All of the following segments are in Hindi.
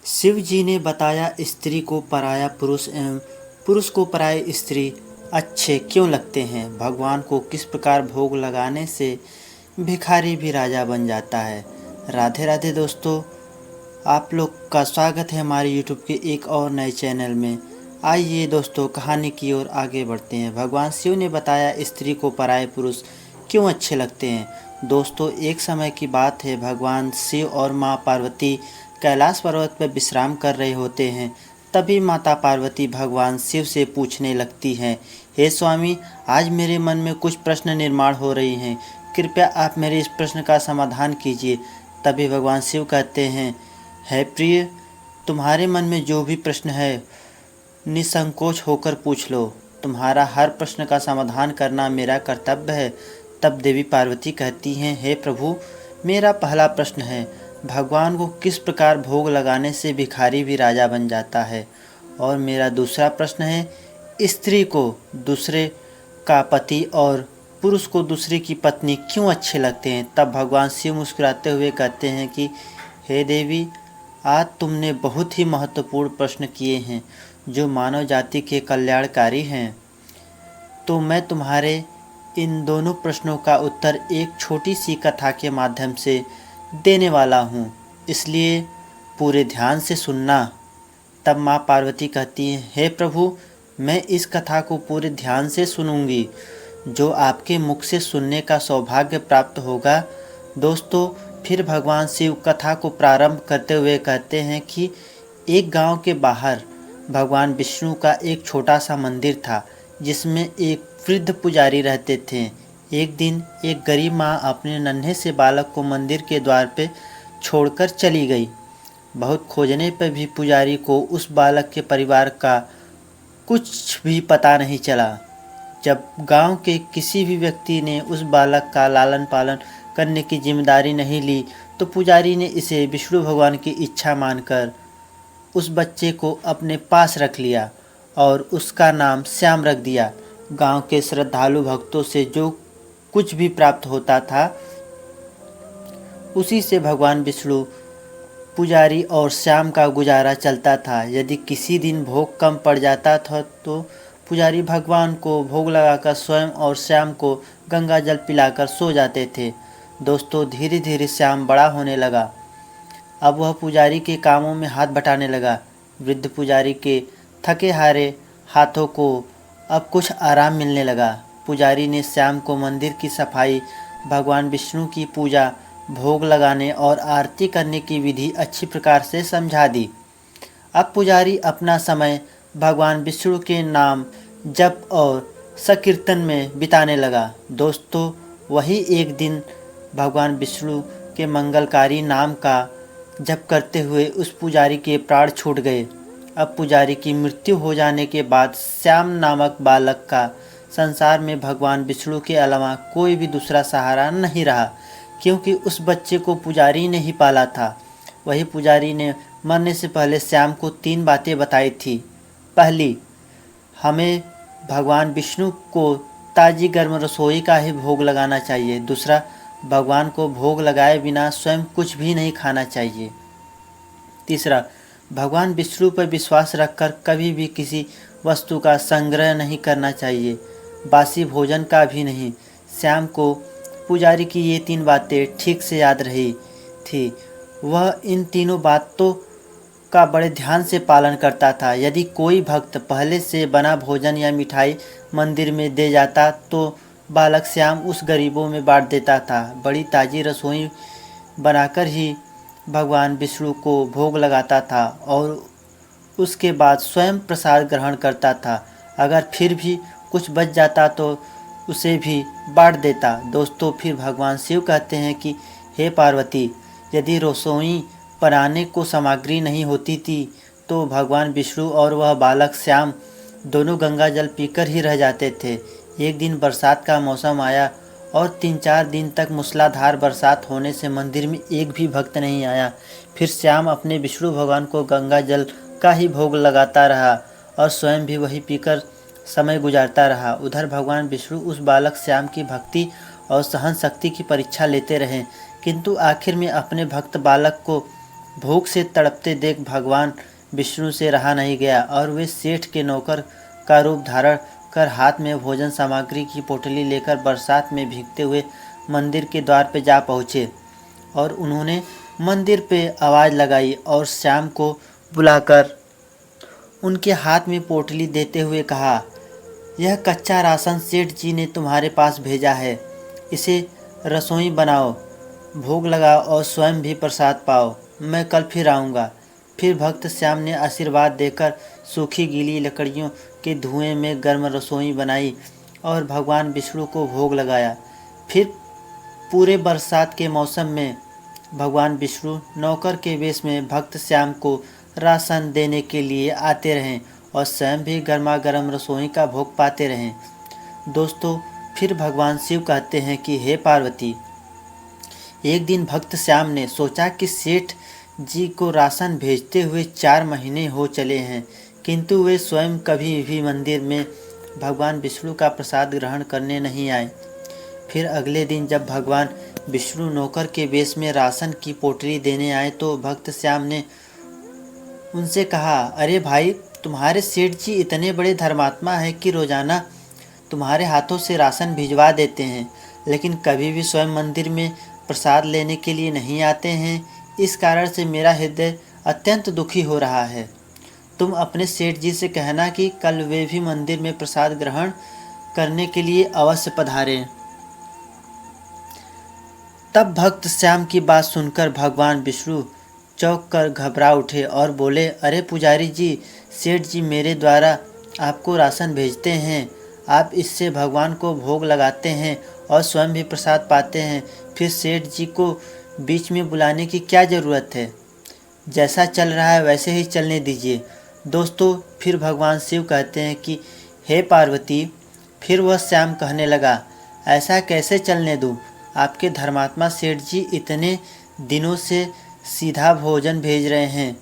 शिव जी ने बताया स्त्री को पराया पुरुष एवं पुरुष को पराई स्त्री अच्छे क्यों लगते हैं। भगवान को किस प्रकार भोग लगाने से भिखारी भी राजा बन जाता है। राधे राधे दोस्तों, आप लोग का स्वागत है हमारे यूट्यूब के एक और नए चैनल में। आइए दोस्तों, कहानी की ओर आगे बढ़ते हैं। भगवान शिव ने बताया स्त्री को पराये पुरुष क्यों अच्छे लगते हैं। दोस्तों, एक समय की बात है, भगवान शिव और माँ पार्वती कैलाश पर्वत पर विश्राम कर रहे होते हैं। तभी माता पार्वती भगवान शिव से पूछने लगती हैं, हे स्वामी, आज मेरे मन में कुछ प्रश्न निर्माण हो रही हैं, कृपया आप मेरे इस प्रश्न का समाधान कीजिए। तभी भगवान शिव कहते हैं, है प्रिय, तुम्हारे मन में जो भी प्रश्न है निसंकोच होकर पूछ लो, तुम्हारा हर प्रश्न का समाधान करना मेरा कर्तव्य है। तब देवी पार्वती कहती हैं, हे प्रभु, मेरा पहला प्रश्न है, भगवान को किस प्रकार भोग लगाने से भिखारी भी राजा बन जाता है। और मेरा दूसरा प्रश्न है, स्त्री को दूसरे का पति और पुरुष को दूसरे की पत्नी क्यों अच्छे लगते हैं। तब भगवान शिव मुस्कुराते हुए कहते हैं कि हे देवी, आज तुमने बहुत ही महत्वपूर्ण प्रश्न किए हैं जो मानव जाति के कल्याणकारी हैं। तो मैं तुम्हारे इन दोनों प्रश्नों का उत्तर एक छोटी सी कथा के माध्यम से देने वाला हूँ, इसलिए पूरे ध्यान से सुनना। तब माँ पार्वती कहती है, हे प्रभु, मैं इस कथा को पूरे ध्यान से सुनूंगी। जो आपके मुख से सुनने का सौभाग्य प्राप्त होगा। दोस्तों, फिर भगवान शिव कथा को प्रारंभ करते हुए कहते हैं कि एक गांव के बाहर भगवान विष्णु का एक छोटा सा मंदिर था, जिसमें एक वृद्ध पुजारी रहते थे। एक दिन एक गरीब माँ अपने नन्हे से बालक को मंदिर के द्वार पे छोड़कर चली गई। बहुत खोजने पर भी पुजारी को उस बालक के परिवार का कुछ भी पता नहीं चला। जब गांव के किसी भी व्यक्ति ने उस बालक का लालन पालन करने की जिम्मेदारी नहीं ली, तो पुजारी ने इसे विष्णु भगवान की इच्छा मानकर उस बच्चे को अपने पास रख लिया और उसका नाम श्याम रख दिया। गांव के श्रद्धालु भक्तों से जो कुछ भी प्राप्त होता था, उसी से भगवान विष्णु, पुजारी और श्याम का गुजारा चलता था। यदि किसी दिन भोग कम पड़ जाता था तो पुजारी भगवान को भोग लगाकर स्वयं और श्याम को गंगा जल पिलाकर सो जाते थे। दोस्तों, धीरे धीरे श्याम बड़ा होने लगा। अब वह पुजारी के कामों में हाथ बटाने लगा। वृद्ध पुजारी के थके हारे हाथों को अब कुछ आराम मिलने लगा। पुजारी ने श्याम को मंदिर की सफाई, भगवान विष्णु की पूजा, भोग लगाने और आरती करने की विधि अच्छी प्रकार से समझा दी। अब पुजारी अपना समय भगवान विष्णु के नाम जप और संकीर्तन में बिताने लगा। दोस्तों, वही एक दिन भगवान विष्णु के मंगलकारी नाम का जप करते हुए उस पुजारी के प्राण छूट गए। अब पुजारी की मृत्यु हो जाने के बाद श्याम नामक बालक का संसार में भगवान विष्णु के अलावा कोई भी दूसरा सहारा नहीं रहा, क्योंकि उस बच्चे को पुजारी ने ही पाला था। वही पुजारी ने मरने से पहले श्याम को 3 बातें बताई थी। पहली, हमें भगवान विष्णु को ताज़ी गर्म रसोई का ही भोग लगाना चाहिए। दूसरा, भगवान को भोग लगाए बिना स्वयं कुछ भी नहीं खाना चाहिए। तीसरा, भगवान विष्णु पर विश्वास रखकर कभी भी किसी वस्तु का संग्रह नहीं करना चाहिए, बासी भोजन का भी नहीं। श्याम को पुजारी की ये 3 बातें ठीक से याद रही थी। वह इन तीनों बातों का बड़े ध्यान से पालन करता था। यदि कोई भक्त पहले से बना भोजन या मिठाई मंदिर में दे जाता तो बालक श्याम उस गरीबों में बांट देता था। बड़ी ताज़ी रसोई बनाकर ही भगवान विष्णु को भोग लगाता था और उसके बाद स्वयं प्रसाद ग्रहण करता था। अगर फिर भी कुछ बच जाता तो उसे भी बांट देता। दोस्तों, फिर भगवान शिव कहते हैं कि हे पार्वती, यदि रसोई बनाने को सामग्री नहीं होती थी तो भगवान विष्णु और वह बालक श्याम दोनों गंगा जल पीकर ही रह जाते थे। एक दिन बरसात का मौसम आया और 3-4 दिन तक मूसलाधार बरसात होने से मंदिर में एक भी भक्त नहीं आया। फिर श्याम अपने विष्णु भगवान को गंगा जल का ही भोग लगाता रहा और स्वयं भी वही पीकर समय गुजारता रहा। उधर भगवान विष्णु उस बालक श्याम की भक्ति और सहन शक्ति की परीक्षा लेते रहे, किंतु आखिर में अपने भक्त बालक को भूख से तड़पते देख भगवान विष्णु से रहा नहीं गया और वे सेठ के नौकर का रूप धारण कर हाथ में भोजन सामग्री की पोटली लेकर बरसात में भीगते हुए मंदिर के द्वार पर जा पहुँचे और उन्होंने मंदिर पे आवाज़ लगाई और श्याम को बुलाकर उनके हाथ में पोटली देते हुए कहा, यह कच्चा राशन सेठ जी ने तुम्हारे पास भेजा है, इसे रसोई बनाओ, भोग लगाओ और स्वयं भी प्रसाद पाओ। मैं कल फिर आऊँगा। फिर भक्त श्याम ने आशीर्वाद देकर सूखी गीली लकड़ियों के धुएं में गर्म रसोई बनाई और भगवान विष्णु को भोग लगाया। फिर पूरे बरसात के मौसम में भगवान विष्णु नौकर के वेश में भक्त श्याम को राशन देने के लिए आते रहें और स्वयं भी गर्मा गर्म रसोई का भोग पाते रहें। दोस्तों, फिर भगवान शिव कहते हैं कि हे पार्वती, एक दिन भक्त श्याम ने सोचा कि सेठ जी को राशन भेजते हुए 4 महीने हो चले हैं, किंतु वे स्वयं कभी भी मंदिर में भगवान विष्णु का प्रसाद ग्रहण करने नहीं आए। फिर अगले दिन जब भगवान विष्णु नौकर के वेश में राशन की पोटली देने आए तो भक्त श्याम ने उनसे कहा, अरे भाई, तुम्हारे सेठ जी इतने बड़े धर्मात्मा हैं कि रोज़ाना तुम्हारे हाथों से राशन भिजवा देते हैं, लेकिन कभी भी स्वयं मंदिर में प्रसाद लेने के लिए नहीं आते हैं। इस कारण से मेरा हृदय अत्यंत दुखी हो रहा है। तुम अपने सेठ जी से कहना कि कल वे भी मंदिर में प्रसाद ग्रहण करने के लिए अवश्य पधारें। तब भक्त श्याम की बात सुनकर भगवान विष्णु चौंक कर घबरा उठे और बोले, अरे पुजारी जी, सेठ जी मेरे द्वारा आपको राशन भेजते हैं, आप इससे भगवान को भोग लगाते हैं और स्वयं भी प्रसाद पाते हैं, फिर सेठ जी को बीच में बुलाने की क्या ज़रूरत है? जैसा चल रहा है वैसे ही चलने दीजिए। दोस्तों, फिर भगवान शिव कहते हैं कि हे पार्वती, फिर वह श्याम कहने लगा, ऐसा कैसे चलने दूँ? आपके धर्मात्मा सेठ जी इतने दिनों से सीधा भोजन भेज रहे हैं,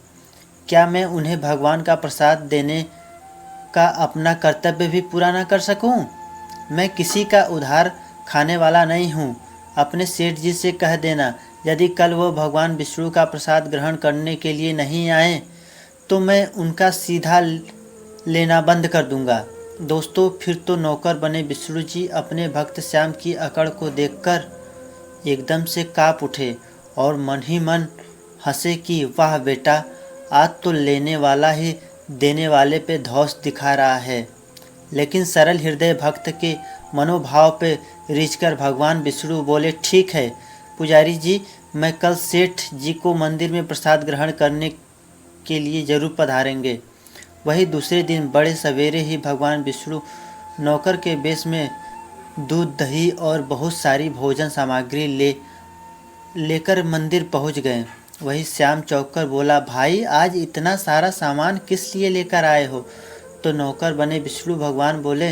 क्या मैं उन्हें भगवान का प्रसाद देने का अपना कर्तव्य भी पूरा न कर सकूं? मैं किसी का उधार खाने वाला नहीं हूं। अपने सेठ जी से कह देना, यदि कल वो भगवान विष्णु का प्रसाद ग्रहण करने के लिए नहीं आए तो मैं उनका सीधा लेना बंद कर दूंगा। दोस्तों, फिर तो नौकर बने विष्णु जी अपने भक्त श्याम की अकड़ को देखकर एकदम से काँप उठे और मन ही मन हंसे कि वाह बेटा, आज तो लेने वाला ही देने वाले पे धौंस दिखा रहा है। लेकिन सरल हृदय भक्त के मनोभाव पे रिझकर भगवान विष्णु बोले, ठीक है पुजारी जी, मैं कल सेठ जी को मंदिर में प्रसाद ग्रहण करने के लिए जरूर पधारेंगे। वही दूसरे दिन बड़े सवेरे ही भगवान विष्णु नौकर के वेश में दूध, दही और बहुत सारी भोजन सामग्री लेकर मंदिर पहुंच गए। वही श्याम चौंक कर बोला, भाई, आज इतना सारा सामान किस लिए लेकर आए हो? तो नौकर बने विष्णु भगवान बोले,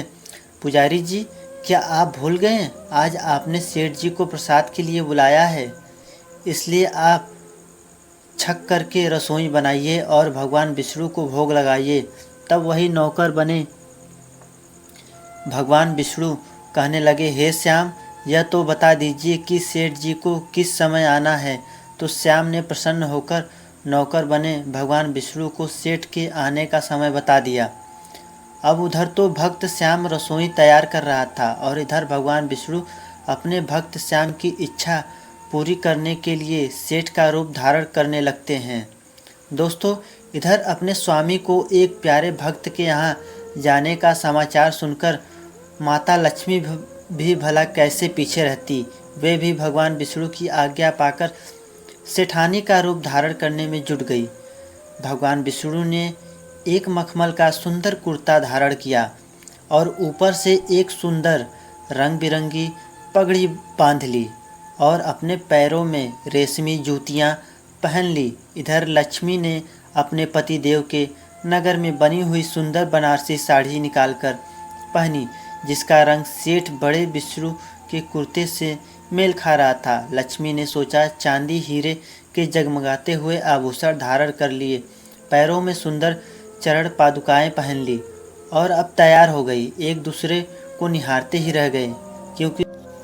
पुजारी जी, क्या आप भूल गए? आज आपने सेठ जी को प्रसाद के लिए बुलाया है, इसलिए आप छक करके रसोई बनाइए और भगवान विष्णु को भोग लगाइए। तब वही नौकर बने भगवान विष्णु कहने लगे, हे श्याम, यह तो बता दीजिए कि सेठ जी को किस समय आना है। तो श्याम ने प्रसन्न होकर नौकर बने भगवान विष्णु को सेठ के आने का समय बता दिया। अब उधर तो भक्त श्याम रसोई तैयार कर रहा था और इधर भगवान विष्णु अपने भक्त श्याम की इच्छा पूरी करने के लिए सेठ का रूप धारण करने लगते हैं। दोस्तों, इधर अपने स्वामी को एक प्यारे भक्त के यहाँ जाने का समाचार सुनकर माता लक्ष्मी भी भला कैसे पीछे रहती। वे भी भगवान विष्णु की आज्ञा पाकर सेठानी का रूप धारण करने में जुट गई। भगवान विष्णु ने एक मखमल का सुंदर कुर्ता धारण किया और ऊपर से एक सुंदर रंग बिरंगी पगड़ी बांध ली और अपने पैरों में रेशमी जूतियां पहन ली। इधर लक्ष्मी ने अपने पति देव के नगर में बनी हुई सुंदर बनारसी साड़ी निकालकर पहनी, जिसका रंग सेठ बड़े विष्णु के कुर्ते से मेल खा रहा था। लक्ष्मी ने सोचा, चांदी हीरे के जगमगाते हुए आभूषण धारण कर लिए, पैरों में सुंदर चरण पादुकाएं पहन ली और अब तैयार हो गई। एक दूसरे को निहारते ही रह गए,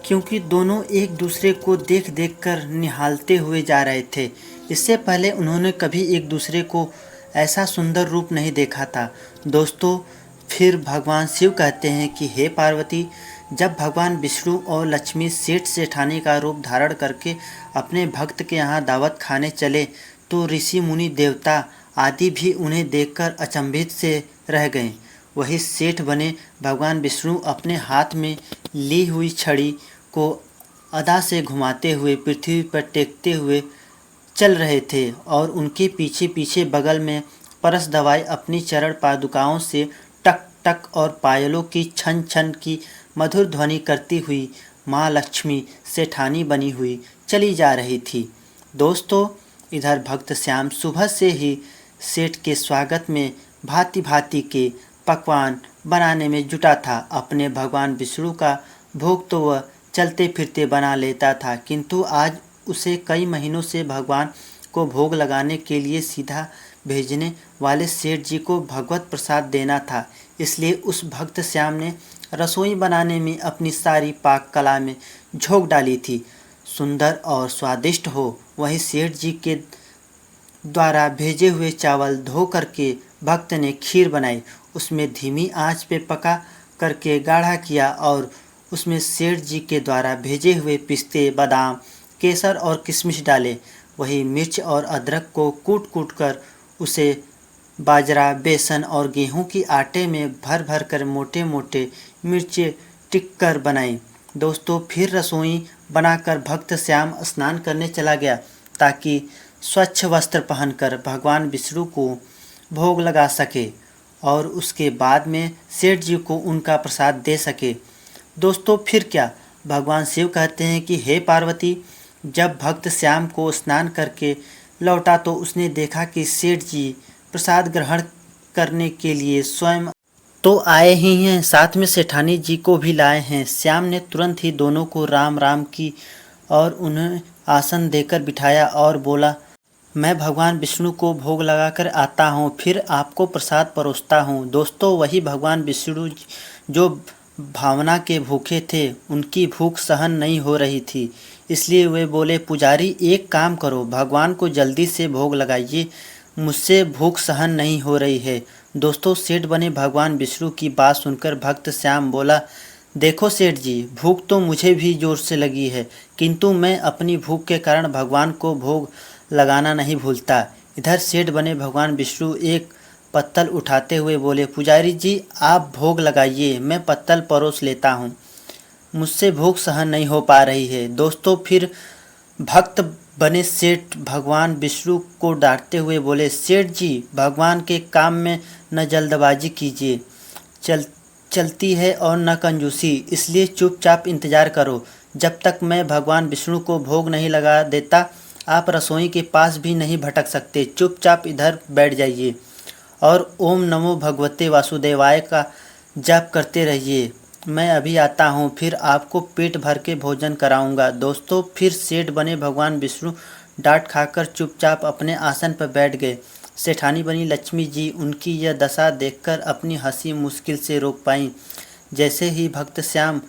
क्योंकि दोनों एक दूसरे को देख देख कर निहालते हुए जा रहे थे। इससे पहले उन्होंने कभी एक दूसरे को ऐसा सुंदर रूप नहीं देखा था। दोस्तों, फिर भगवान शिव कहते हैं कि हे पार्वती, जब भगवान विष्णु और लक्ष्मी सेठ सेठानी का रूप धारण करके अपने भक्त के यहाँ दावत खाने चले तो ऋषि मुनि देवता आदि भी उन्हें देखकर अचंभित से रह गए। वही सेठ बने भगवान विष्णु अपने हाथ में ली हुई छड़ी को अदा से घुमाते हुए पृथ्वी पर टेकते हुए चल रहे थे और उनके पीछे पीछे बगल में परस दवाई अपनी चरण पादुकाओं से टक टक और पायलों की छन छन की मधुर ध्वनि करती हुई माँ लक्ष्मी सेठानी बनी हुई चली जा रही थी। दोस्तों, इधर भक्त श्याम सुबह से ही सेठ के स्वागत में भांति भांति के पकवान बनाने में जुटा था। अपने भगवान विष्णु का भोग तो वह चलते फिरते बना लेता था, किंतु आज उसे कई महीनों से भगवान को भोग लगाने के लिए सीधा भेजने वाले सेठ जी को भगवत प्रसाद देना था। इसलिए उस भक्त श्याम ने रसोई बनाने में अपनी सारी पाक कला में झोंक डाली थी। सुंदर और स्वादिष्ट हो वही सेठ जी के द्वारा भेजे हुए चावल धो करके भक्त ने खीर बनाई, उसमें धीमी आंच पे पका करके गाढ़ा किया और उसमें सेठ जी के द्वारा भेजे हुए पिस्ते, बादाम, केसर और किशमिश डाले। वही मिर्च और अदरक को कूट कूट कर उसे बाजरा, बेसन और गेहूं की आटे में भर भर कर मोटे मोटे मिर्चे टिक कर बनाई। दोस्तों, फिर रसोई बनाकर भक्त श्याम स्नान करने चला गया ताकि स्वच्छ वस्त्र पहनकर भगवान विष्णु को भोग लगा सके और उसके बाद में सेठ जी को उनका प्रसाद दे सके। दोस्तों, फिर क्या, भगवान शिव कहते हैं कि हे पार्वती, जब भक्त श्याम को स्नान करके लौटा तो उसने देखा कि सेठ जी प्रसाद ग्रहण करने के लिए स्वयं तो आए ही हैं, साथ में सेठानी जी को भी लाए हैं। श्याम ने तुरंत ही दोनों को राम राम की और उन्हें आसन देकर बिठाया और बोला, मैं भगवान विष्णु को भोग लगाकर आता हूँ, फिर आपको प्रसाद परोसता हूँ। दोस्तों, वही भगवान विष्णु जो भावना के भूखे थे, उनकी भूख सहन नहीं हो रही थी, इसलिए वे बोले, पुजारी एक काम करो, भगवान को जल्दी से भोग लगाइए, मुझसे भूख सहन नहीं हो रही है। दोस्तों, सेठ बने भगवान विष्णु की बात सुनकर भक्त श्याम बोला, देखो सेठ जी, भूख तो मुझे भी जोर से लगी है, किंतु मैं अपनी भूख के कारण भगवान को भोग लगाना नहीं भूलता। इधर सेठ बने भगवान विष्णु एक पत्तल उठाते हुए बोले, पुजारी जी आप भोग लगाइए, मैं पत्तल परोस लेता हूँ, मुझसे भूख सहन नहीं हो पा रही है। दोस्तों, फिर भक्त बने सेठ भगवान विष्णु को डांटते हुए बोले, सेठ जी भगवान के काम में न जल्दबाजी कीजिए, चलती है और न कंजूसी, इसलिए चुपचाप इंतज़ार करो। जब तक मैं भगवान विष्णु को भोग नहीं लगा देता आप रसोई के पास भी नहीं भटक सकते, चुपचाप इधर बैठ जाइए और ओम नमो भगवते वासुदेवाय का जाप करते रहिए। मैं अभी आता हूँ, फिर आपको पेट भर के भोजन कराऊंगा। दोस्तों, फिर सेठ बने भगवान विष्णु डांट खाकर चुपचाप अपने आसन पर बैठ गए। सेठानी बनी लक्ष्मी जी उनकी यह दशा देखकर अपनी हंसी मुश्किल से रोक पाईं। जैसे ही भक्त श्याम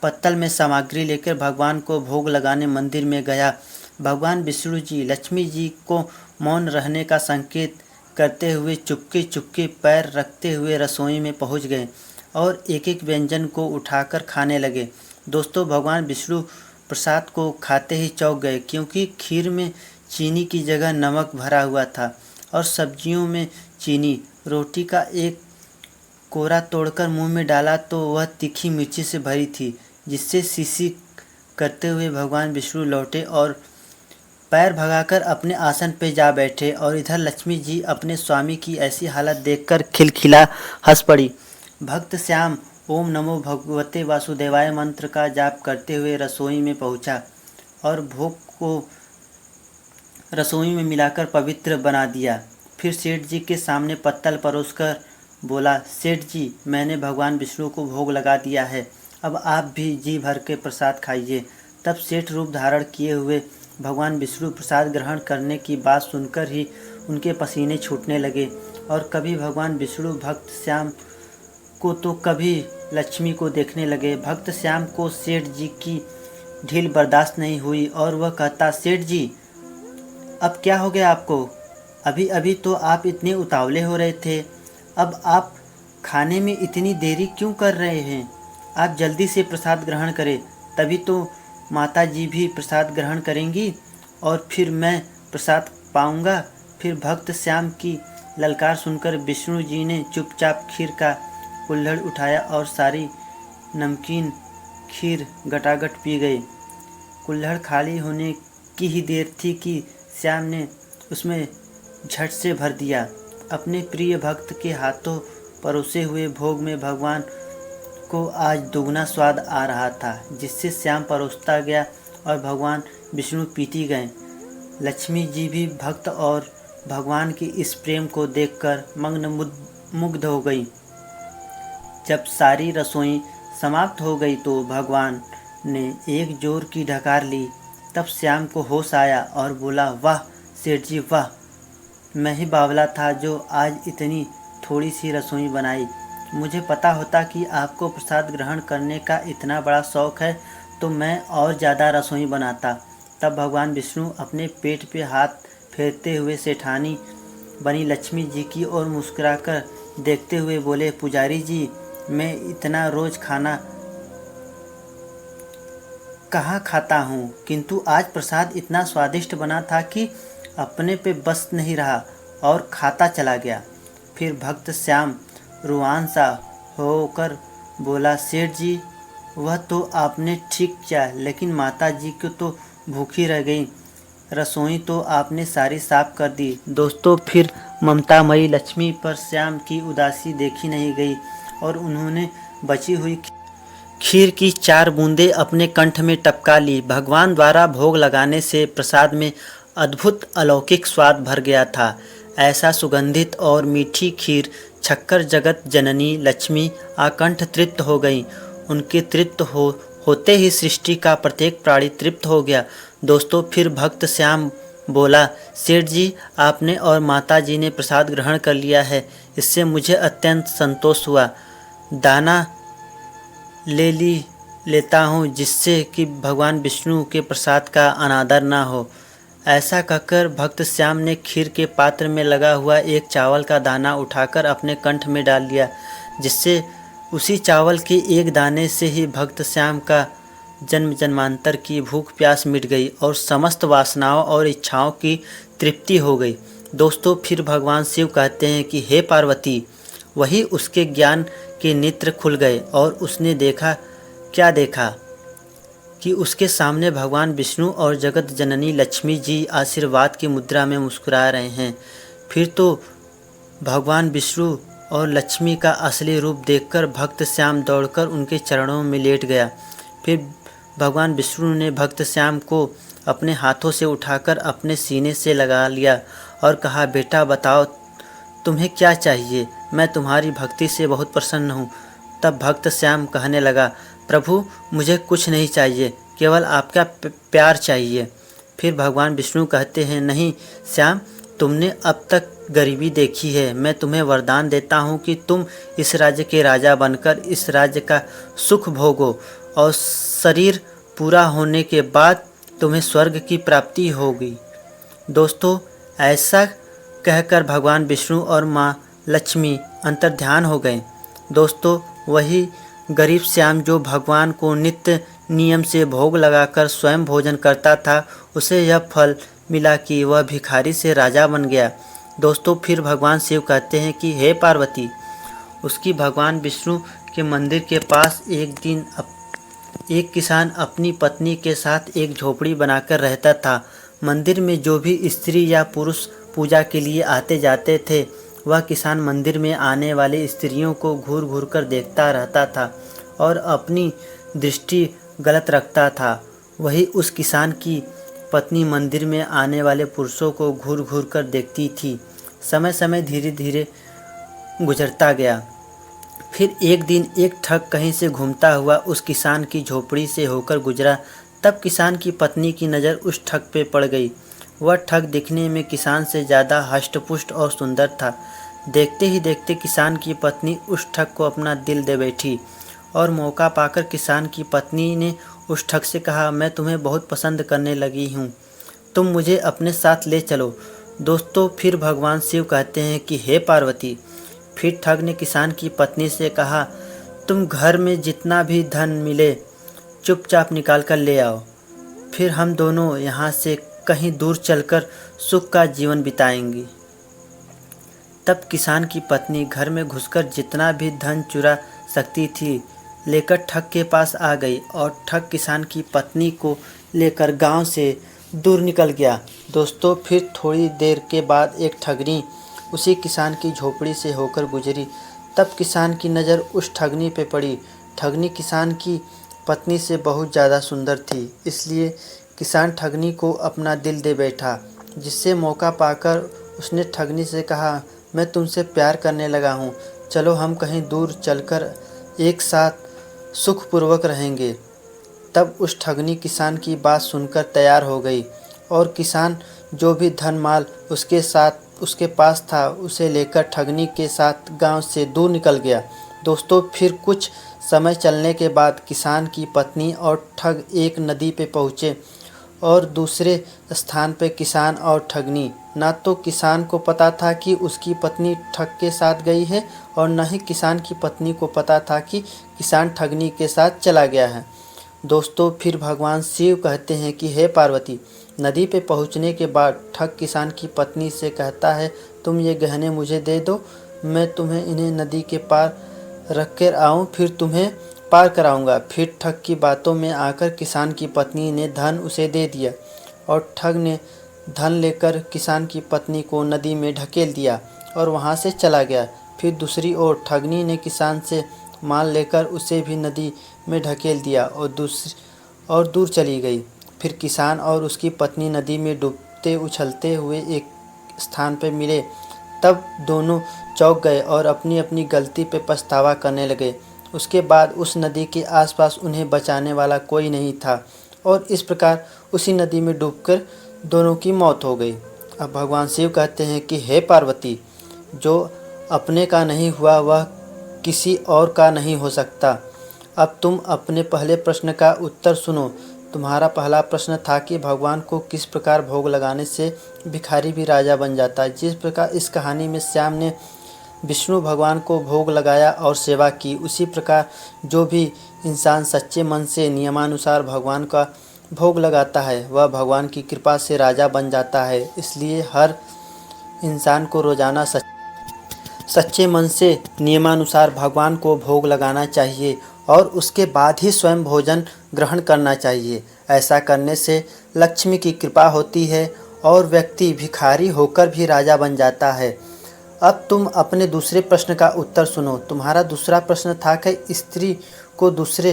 पत्तल में सामग्री लेकर भगवान को भोग लगाने मंदिर में गया, भगवान विष्णु जी लक्ष्मी जी को मौन रहने का संकेत करते हुए चुपके चुपके पैर रखते हुए रसोई में पहुंच गए और एक एक व्यंजन को उठाकर खाने लगे। दोस्तों, भगवान विष्णु प्रसाद को खाते ही चौंक गए, क्योंकि खीर में चीनी की जगह नमक भरा हुआ था और सब्जियों में चीनी। रोटी का एक कोरा तोड़कर मुंह में डाला तो वह तीखी मिर्ची से भरी थी, जिससे सीसी करते हुए भगवान विष्णु लौटे और पैर भगाकर अपने आसन पर जा बैठे। और इधर लक्ष्मी जी अपने स्वामी की ऐसी हालत देखकर खिलखिला हंस पड़ी। भक्त श्याम ओम नमो भगवते वासुदेवाय मंत्र का जाप करते हुए रसोई में पहुंचा और भोग को रसोई में मिलाकर पवित्र बना दिया। फिर सेठ जी के सामने पत्तल परोसकर बोला, सेठ जी मैंने भगवान विष्णु को भोग लगा दिया है, अब आप भी जी भर के प्रसाद खाइए। तब सेठ रूप धारण किए हुए भगवान विष्णु प्रसाद ग्रहण करने की बात सुनकर ही उनके पसीने छूटने लगे और कभी भगवान विष्णु भक्त श्याम को तो कभी लक्ष्मी को देखने लगे। भक्त श्याम को सेठ जी की ढील बर्दाश्त नहीं हुई और वह कहता, सेठ जी अब क्या हो गया आपको? अभी अभी तो आप इतने उतावले हो रहे थे, अब आप खाने में इतनी देरी क्यों कर रहे हैं? आप जल्दी से प्रसाद ग्रहण करें, तभी तो माता जी भी प्रसाद ग्रहण करेंगी और फिर मैं प्रसाद पाऊंगा। फिर भक्त श्याम की ललकार सुनकर विष्णु जी ने चुपचाप खीर का कुल्हड़ उठाया और सारी नमकीन खीर गटागट पी गए। कुल्हड़ खाली होने की ही देर थी कि श्याम ने उसमें झट से भर दिया। अपने प्रिय भक्त के हाथों परोसे हुए भोग में भगवान को आज दुगना स्वाद आ रहा था, जिससे श्याम परोसता गया और भगवान विष्णु पीती गए। लक्ष्मी जी भी भक्त और भगवान के इस प्रेम को देखकर मुग्ध हो गई। जब सारी रसोई समाप्त हो गई तो भगवान ने एक जोर की ढकार ली। तब श्याम को होश आया और बोला, वाह सेठ जी वाह, मैं ही बावला था जो आज इतनी थोड़ी सी रसोई बनाई। मुझे पता होता कि आपको प्रसाद ग्रहण करने का इतना बड़ा शौक़ है तो मैं और ज़्यादा रसोई बनाता। तब भगवान विष्णु अपने पेट पे हाथ फेरते हुए सेठानी बनी लक्ष्मी जी की ओर मुस्कुराकर देखते हुए बोले, पुजारी जी मैं इतना रोज़ खाना कहाँ खाता हूँ, किंतु आज प्रसाद इतना स्वादिष्ट बना था कि अपने पे बस नहीं रहा और खाता चला गया। फिर भक्त श्याम रुआन सा होकर बोला, सेठ जी वह तो आपने ठीक किया, लेकिन माता जी को तो भूखी रह गई, रसोई तो आपने सारी साफ कर दी। दोस्तों फिर ममतामयी लक्ष्मी पर श्याम की उदासी देखी नहीं गई और उन्होंने बची हुई खीर की 4 बूंदें अपने कंठ में टपका ली। भगवान द्वारा भोग लगाने से प्रसाद में अद्भुत अलौकिक स्वाद भर गया था। ऐसा सुगंधित और मीठी खीर छक्कर जगत जननी लक्ष्मी आकंठ तृप्त हो गई। उनके तृप्त होते ही सृष्टि का प्रत्येक प्राणी तृप्त हो गया। दोस्तों फिर भक्त श्याम बोला, सेठ जी आपने और माता जी ने प्रसाद ग्रहण कर लिया है, इससे मुझे अत्यंत संतोष हुआ। दाना लेता हूँ जिससे कि भगवान विष्णु के प्रसाद का अनादर ना हो। ऐसा कहकर भक्त श्याम ने खीर के पात्र में लगा हुआ एक चावल का दाना उठाकर अपने कंठ में डाल लिया, जिससे उसी चावल के एक दाने से ही भक्त श्याम का जन्म जन्मांतर की भूख प्यास मिट गई और समस्त वासनाओं और इच्छाओं की तृप्ति हो गई। दोस्तों फिर भगवान शिव कहते हैं कि हे पार्वती, वही उसके ज्ञान के नेत्र खुल गए और उसने क्या देखा कि उसके सामने भगवान विष्णु और जगत जननी लक्ष्मी जी आशीर्वाद की मुद्रा में मुस्कुरा रहे हैं। फिर तो भगवान विष्णु और लक्ष्मी का असली रूप देखकर भक्त श्याम दौड़कर उनके चरणों में लेट गया। फिर भगवान विष्णु ने भक्त श्याम को अपने हाथों से उठाकर अपने सीने से लगा लिया और कहा, बेटा बताओ तुम्हें क्या चाहिए, मैं तुम्हारी भक्ति से बहुत प्रसन्न हूँ। तब भक्त श्याम कहने लगा, प्रभु मुझे कुछ नहीं चाहिए, केवल आपका प्यार चाहिए। फिर भगवान विष्णु कहते हैं, नहीं श्याम, तुमने अब तक गरीबी देखी है, मैं तुम्हें वरदान देता हूँ कि तुम इस राज्य के राजा बनकर इस राज्य का सुख भोगो और शरीर पूरा होने के बाद तुम्हें स्वर्ग की प्राप्ति होगी। दोस्तों ऐसा कहकर भगवान विष्णु और माँ लक्ष्मी अंतर्ध्यान हो गए। दोस्तों वही गरीब श्याम जो भगवान को नित्य नियम से भोग लगाकर स्वयं भोजन करता था, उसे यह फल मिला कि वह भिखारी से राजा बन गया। दोस्तों फिर भगवान शिव कहते हैं कि हे पार्वती, उसकी भगवान विष्णु के मंदिर के पास एक दिन एक किसान अपनी पत्नी के साथ एक झोपड़ी बनाकर रहता था। मंदिर में जो भी स्त्री या पुरुष पूजा के लिए आते जाते थे, वह किसान मंदिर में आने वाली स्त्रियों को घूर घूर कर देखता रहता था और अपनी दृष्टि गलत रखता था। वही उस किसान की पत्नी मंदिर में आने वाले पुरुषों को घूर घूर कर देखती थी। समय समय धीरे धीरे गुजरता गया। फिर एक दिन एक ठग कहीं से घूमता हुआ उस किसान की झोपड़ी से होकर गुजरा। तब किसान की पत्नी की नज़र उस ठग पे पड़ गई। वह ठग दिखने में किसान से ज़्यादा हष्टपुष्ट और सुंदर था। देखते ही देखते किसान की पत्नी उस ठग को अपना दिल दे बैठी और मौका पाकर किसान की पत्नी ने उस ठग से कहा, मैं तुम्हें बहुत पसंद करने लगी हूँ, तुम मुझे अपने साथ ले चलो। दोस्तों, फिर भगवान शिव कहते हैं कि हे पार्वती। फिर ठग ने किसान की पत्नी से कहा, तुम घर में जितना भी धन मिले चुपचाप निकाल कर ले आओ, फिर हम दोनों यहाँ से कहीं दूर चलकर सुख का जीवन बिताएंगे। तब किसान की पत्नी घर में घुसकर जितना भी धन चुरा सकती थी लेकर ठग के पास आ गई और ठग किसान की पत्नी को लेकर गांव से दूर निकल गया। दोस्तों, फिर थोड़ी देर के बाद एक ठगनी उसी किसान की झोपड़ी से होकर गुजरी। तब किसान की नज़र उस ठगनी पे पड़ी। ठगनी किसान की पत्नी से बहुत ज़्यादा सुंदर थी, इसलिए किसान ठगनी को अपना दिल दे बैठा, जिससे मौका पाकर उसने ठगनी से कहा, मैं तुमसे प्यार करने लगा हूँ, चलो हम कहीं दूर चलकर एक साथ सुखपूर्वक रहेंगे। तब उस ठगनी किसान की बात सुनकर तैयार हो गई और किसान जो भी धन माल उसके पास था उसे लेकर ठगनी के साथ गांव से दूर निकल गया। दोस्तों, फिर कुछ समय चलने के बाद किसान की पत्नी और ठग एक नदी पे पहुँचे और दूसरे स्थान पे किसान और ठगनी। ना तो किसान को पता था कि उसकी पत्नी ठग के साथ गई है और न ही किसान की पत्नी को पता था कि किसान ठगनी के साथ चला गया है। दोस्तों, फिर भगवान शिव कहते हैं कि हे पार्वती। नदी पे पहुंचने के बाद ठग किसान की पत्नी से कहता है, तुम ये गहने मुझे दे दो, मैं तुम्हें इन्हें नदी के पार रख कर आऊँ, फिर तुम्हें पार कराऊंगा। फिर ठग की बातों में आकर किसान की पत्नी ने धन उसे दे दिया और ठग ने धन लेकर किसान की पत्नी को नदी में ढकेल दिया और वहां से चला गया। फिर दूसरी ओर ठगनी ने किसान से माल लेकर उसे भी नदी में ढकेल दिया और दूर चली गई। फिर किसान और उसकी पत्नी नदी में डूबते उछलते हुए एक स्थान पर मिले। तब दोनों चौंक गए और अपनी अपनी गलती पे पछतावा करने लगे। उसके बाद उस नदी के आसपास उन्हें बचाने वाला कोई नहीं था और इस प्रकार उसी नदी में डूबकर दोनों की मौत हो गई। अब भगवान शिव कहते हैं कि हे पार्वती, जो अपने का नहीं हुआ वह किसी और का नहीं हो सकता। अब तुम अपने पहले प्रश्न का उत्तर सुनो। तुम्हारा पहला प्रश्न था कि भगवान को किस प्रकार भोग लगाने से भिखारी भी राजा बन जाता है। जिस प्रकार इस कहानी में श्याम ने विष्णु भगवान को भोग लगाया और सेवा की, उसी प्रकार जो भी इंसान सच्चे मन से नियमानुसार भगवान का भोग लगाता है वह भगवान की कृपा से राजा बन जाता है। इसलिए हर इंसान को रोजाना सच्चे मन से नियमानुसार भगवान को भोग लगाना चाहिए और उसके बाद ही स्वयं भोजन ग्रहण करना चाहिए। ऐसा करने से लक्ष्मी की कृपा होती है और व्यक्ति भिखारी होकर भी राजा बन जाता है। अब तुम अपने दूसरे प्रश्न का उत्तर सुनो। तुम्हारा दूसरा प्रश्न था कि स्त्री को दूसरे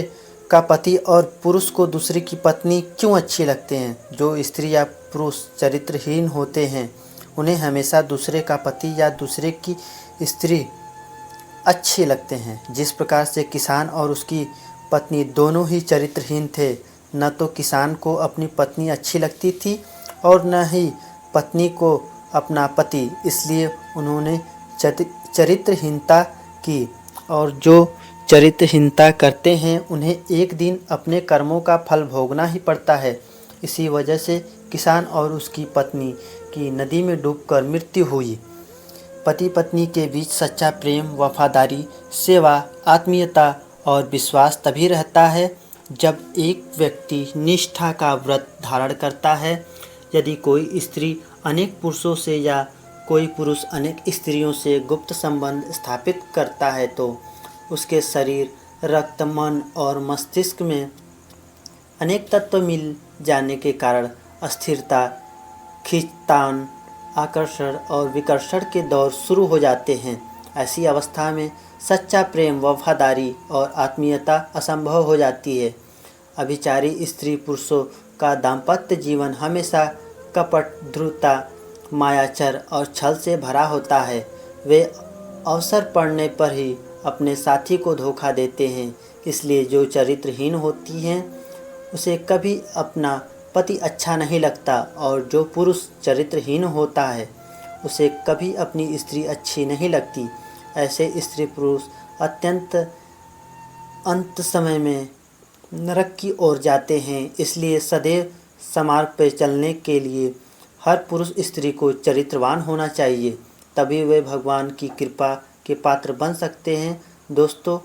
का पति और पुरुष को दूसरे की पत्नी क्यों अच्छी लगते हैं। जो स्त्री या पुरुष चरित्रहीन होते हैं उन्हें हमेशा दूसरे का पति या दूसरे की स्त्री अच्छे लगते हैं। जिस प्रकार से किसान और उसकी पत्नी दोनों ही चरित्रहीन थे, न तो किसान को अपनी पत्नी अच्छी लगती थी और न ही पत्नी को अपना पति, इसलिए उन्होंने चरित्रहीनता की और जो चरित्रहीनता करते हैं उन्हें एक दिन अपने कर्मों का फल भोगना ही पड़ता है। इसी वजह से किसान और उसकी पत्नी की नदी में डूबकर मृत्यु हुई। पति पत्नी के बीच सच्चा प्रेम, वफादारी, सेवा, आत्मीयता और विश्वास तभी रहता है जब एक व्यक्ति निष्ठा का व्रत धारण करता है। यदि कोई स्त्री अनेक पुरुषों से या कोई पुरुष अनेक स्त्रियों से गुप्त संबंध स्थापित करता है तो उसके शरीर, रक्त, मन और मस्तिष्क में अनेक तत्व मिल जाने के कारण अस्थिरता, खींचतान, आकर्षण और विकर्षण के दौर शुरू हो जाते हैं। ऐसी अवस्था में सच्चा प्रेम, वफादारी और आत्मीयता असंभव हो जाती है। अभिचारी स्त्री पुरुषों का दाम्पत्य जीवन हमेशा कपट, ध्रुवता, मायाचर और छल से भरा होता है। वे अवसर पड़ने पर ही अपने साथी को धोखा देते हैं। इसलिए जो चरित्रहीन होती हैं उसे कभी अपना पति अच्छा नहीं लगता और जो पुरुष चरित्रहीन होता है उसे कभी अपनी स्त्री अच्छी नहीं लगती। ऐसे स्त्री पुरुष अत्यंत अंत समय में नरक की ओर जाते हैं। इसलिए सदैव सन्मार्ग पर चलने के लिए हर पुरुष स्त्री को चरित्रवान होना चाहिए, तभी वे भगवान की कृपा के पात्र बन सकते हैं। दोस्तों,